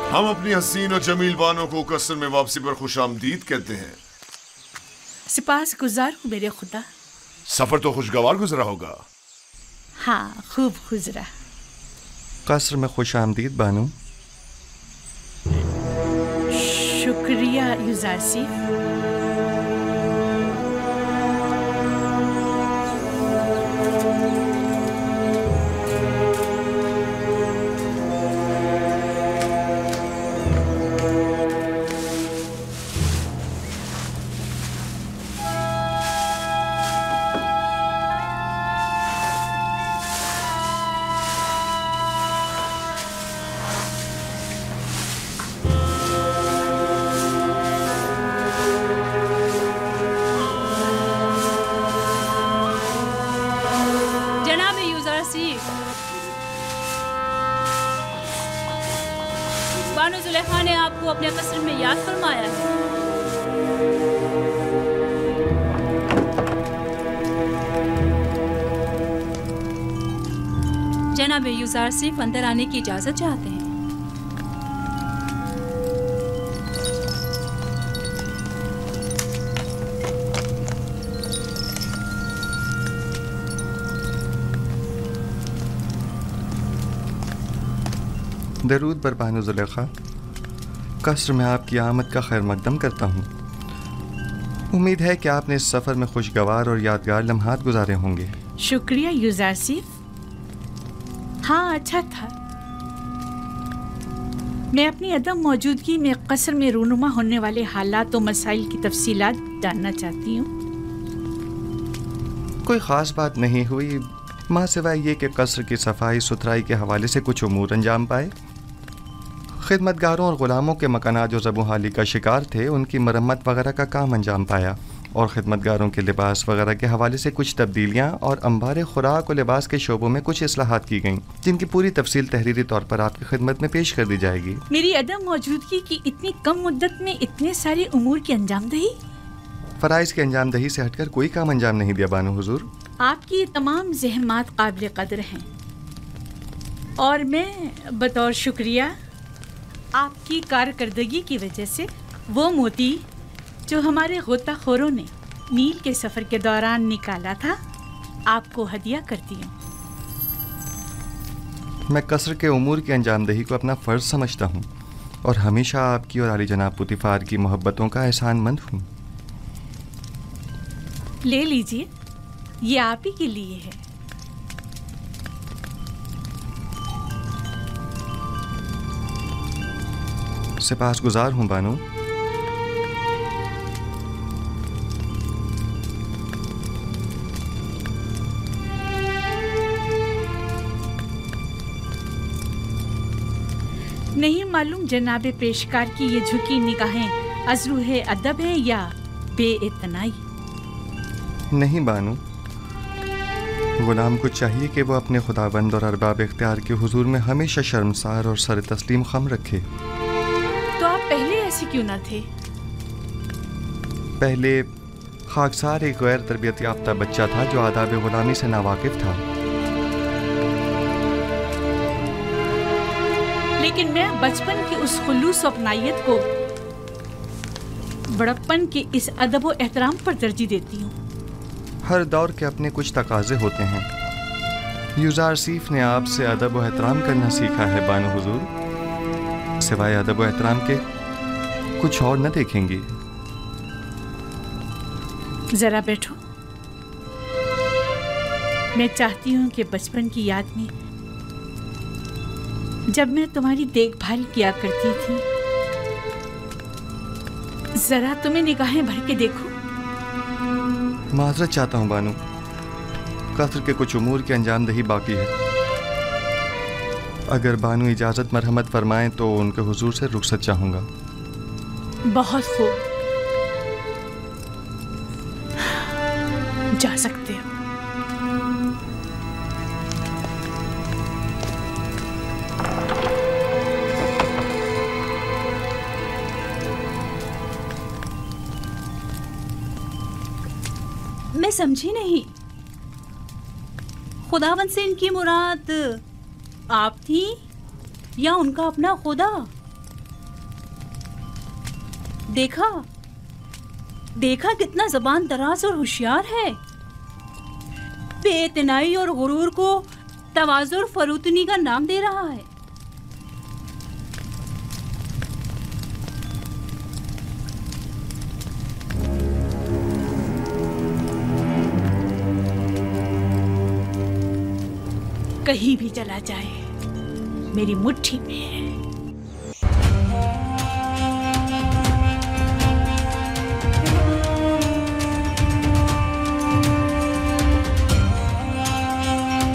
हम अपनी हसीन और जमील बानों को कसर में वापसी पर खुशामदीद कहते हैं। सिपास गुजार हूँ मेरे खुदा। सफर तो खुशगवार गुजरा होगा। हाँ, खूब गुजरा। कसर में खुशामदीद बानो। शुक्रिया युजारसीफ। बानो जुलेखा ने आपको अपने कसर में याद फरमाया है। जनाब युजारसीफ अंदर आने की इजाजत चाहते हैं। दरूद बर बानो जुलेखा। कसर में आपकी आमद का खैर मकदम करता हूँ। उम्मीद है कि आपने इस सफ़र में खुशगवार और यादगार लम्हात गुजारे होंगे। शुक्रिया युजारसीफ। हाँ, अच्छा था। मैं अपनी अदम मौजूदगी में कसर में रूनुमा होने वाले हालात और मसाइल की तफसीलात जानना चाहती हूँ। कोई ख़ास बात नहीं हुई, माँ सिवाय ये कि कसर की सफाई सुथराई के हवाले से कुछ उमूर अंजाम पाए। खिदमतगारों और ग़ुलामों के मकानात जो ज़बूहाली का शिकार थे उनकी मरम्मत वगैरह का काम अंजाम पाया और खिदमतगारों के लिबास वगैरह के हवाले से कुछ तब्दीलियाँ और अंबार खुराक और लिबास के शोबों में कुछ इस्लाहात की गईं, जिनकी पूरी तफसील तहरीरी तौर पर आपकी खिदमत में पेश कर दी जाएगी। मेरी अदम मौजूदगी की इतनी कम मुद्दत में इतने सारे उमूर की अंजामदही? फ़राइज़ की अंजामदही से हटकर कोई काम अंजाम नहीं दिया बानो हुजूर। आपकी तमाम ज़हमात काबिल कदर हैं और मैं बतौर शुक्रिया आपकी कारकर्दगी की वजह से वो मोती जो हमारे गोताखोरों ने नील के सफ़र के दौरान निकाला था आपको हदिया करती हूँ। मैं कसर के उमूर की अंजामदही को अपना फ़र्ज़ समझता हूँ और हमेशा आपकी और आली जनाब पुतिफार की मोहब्बतों का एहसानमंद हूँ। ले लीजिए, ये आप ही के लिए है। सिपासगुजार हूँ बानो। नहीं मालूम जनाबे पेशकार की ये झुकी निगाहें अज़रूहे अदब है या बेइतनाई? नहीं बानो, गुलाम को चाहिए कि वो अपने खुदाबंद और अरबाब इख्तियार के हुजूर में हमेशा शर्मसार और सर तस्लीम खम रखे। तो आप पहले ऐसे क्यों ना थे? पहले खाकसार एक गैर तरबियत याफ्ता बच्चा था जो आदाब गुलामी से नावाकिफ था। लेकिन मैं बचपन की उस खुलूस और अपनायत को बड़प्पन के इस अदब और एहतराम पर तरजीह देती हूँ। हर दौर के अपने कुछ तकाजे होते हैं। युजारसीफ ने आपसे अदब व एहतराम करना सीखा है बानो हुजूर। सिवाय अदब व एहतराम के कुछ और न देखेंगी। जरा बैठो। मैं चाहती हूँ कि बचपन की याद में जब मैं तुम्हारी देखभाल किया करती थी, जरा तुम्हें निगाहें भर के देखो। माजरत चाहता हूँ बानो, कसर के कुछ उमूर की अंजामदही बाकी है। अगर बानो इजाज़त मरहमत फरमाएं तो उनके हुजूर से रुखसत चाहूँगा। बहुत खूब, जा सकते हो। मैं समझी नहीं, खुदावन से इनकी मुराद आप थी या उनका अपना खुदा? देखा देखा कितना जबान दराज और होशियार है। बेइतनाई और गुरूर को तवाज़ु और फरूतनी का नाम दे रहा है। कहीं भी चला जाए मेरी मुट्ठी में है।